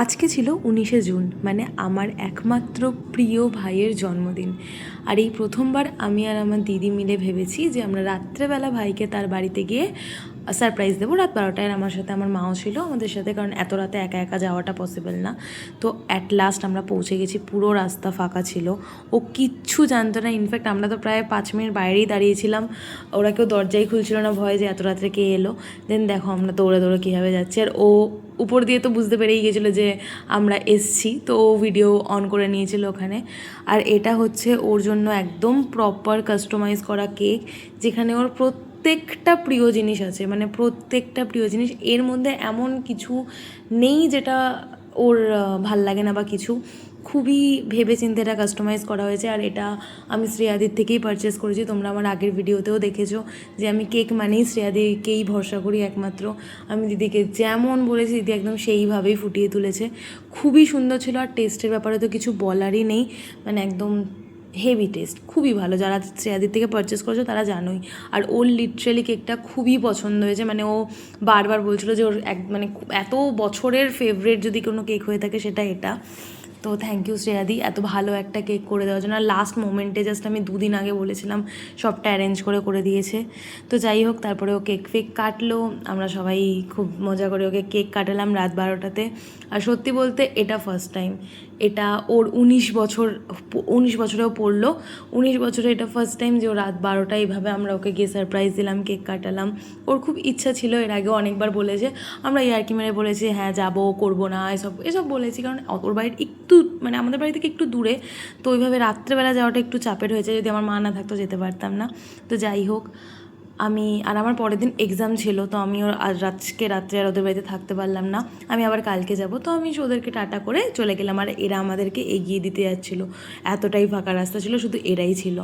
আজকে ছিল 19শে জুন, মানে আমার একমাত্র প্রিয় ভাইয়ের জন্মদিন। আর এই প্রথমবার আমি আর আমার দিদি মিলে ভেবেছি যে আমরা রাত্রেবেলা ভাইকে তার বাড়িতে গিয়ে সারপ্রাইজ দেবো। রাত 12টায় আমার সাথে আমার মাও ছিল আমাদের সাথে, কারণ এত রাতে একা একা যাওয়াটা পসিবল না। তো অ্যাট লাস্ট আমরা পৌঁছে গেছি, পুরো রাস্তা ফাঁকা ছিল, ও কিচ্ছু জানতো না। ইনফ্যাক্ট আমরা তো প্রায় 5 মিনিট বাইরেই দাঁড়িয়েছিলাম, ওরা কেউ দরজাই খুলছিল না, ভয় যে এত রাত্রে কে এলো। দেন দেখো আমরা দৌড়ে দৌড়ে কীভাবে যাচ্ছি, আর ও উপর দিয়ে তো বুঝতে পেরেই গেছিলো যে আমরা এসছি, তো ও ভিডিও অন করে নিয়েছিল ওখানে। আর এটা হচ্ছে ওর জন্য একদম প্রপার কাস্টমাইজ করা কেক, যেখানে ওর প্রত্যেকটা প্রিয় জিনিস আছে, মানে প্রত্যেকটা প্রিয় জিনিস। এর মধ্যে এমন কিছু নেই যেটা ওর ভাল লাগে না বা কিছু। খুবই ভেবেচিন্তে এটা কাস্টমাইজ করা হয়েছে। আর এটা আমি শ্রেয়াদির থেকেই পারচেস করেছি। তোমরা আমার আগের ভিডিওতেও দেখেছো যে আমি কেক মানেই শ্রেয়াদিকেই ভরসা করি একমাত্র। আমি দিদিকে যেমন বলেছি দিদি একদম সেইভাবেই ফুটিয়ে তুলেছে। খুবই সুন্দর ছিল। আর টেস্টের ব্যাপারে তো কিছু বলারই নেই, মানে একদম হেভি টেস্ট, খুবই ভালো। যারা শ্রেয়াদির থেকে পারচেস করেছো তারা জানোই। আর ওর লিটারালি কেকটা খুবই পছন্দ হয়েছে, মানে ও বারবার বলছিল যে ওর মানে এত বছরের ফেভারিট যদি কোনো কেক হয়ে থাকে সেটা এটা। তো থ্যাংক ইউ শ্রেয়াদি এত ভালো একটা কেক করে দেওয়ার জন্য। লাস্ট মোমেন্টে জাস্ট আমি 2 দিন আগে বলেছিলাম, সবটা অ্যারেঞ্জ করে দিয়েছে। তো যাই হোক, তারপরে ও কেক ফেক কাটলো, আমরা সবাই খুব মজা করে ওকে কেক কাটালাম রাত 12টাতে। আর সত্যি বলতে এটা ফার্স্ট টাইম, এটা ওর 19 বছরেও পড়লো। 19 বছরে এটা ফার্স্ট টাইম যে ও রাত 12টায় এইভাবে আমরা ওকে গিয়ে সারপ্রাইজ দিলাম, কেক কাটালাম। ওর খুব ইচ্ছা ছিল, এর আগেও অনেকবার বলেছে, আমরা ইয়ার্কি মেরে বলেছি হ্যাঁ যাবো, করবো না, এসব বলেছি, কারণ ওর বাড়ির একটু মানে আমাদের বাড়ি থেকে একটু দূরে, তো ওইভাবে রাত্রেবেলা যাওয়াটা একটু চাপের হয়েছে। যদি আমার মা না থাকতো যেতে পারতাম না। তো যাই হোক, আমার পরের দিন এক্সাম ছিল, তো আমি আজকে রাত্রে আর ওদের বাড়িতে থাকতে পারলাম না। আমি আবার কালকে যাব, তো আমি ওদেরকে টাটা করে চলে গেলাম। আর এরা আমাদেরকে এগিয়ে দিতে যাচ্ছিলো, এতটাই ফাঁকা রাস্তা ছিল, শুধু এরাই ছিল।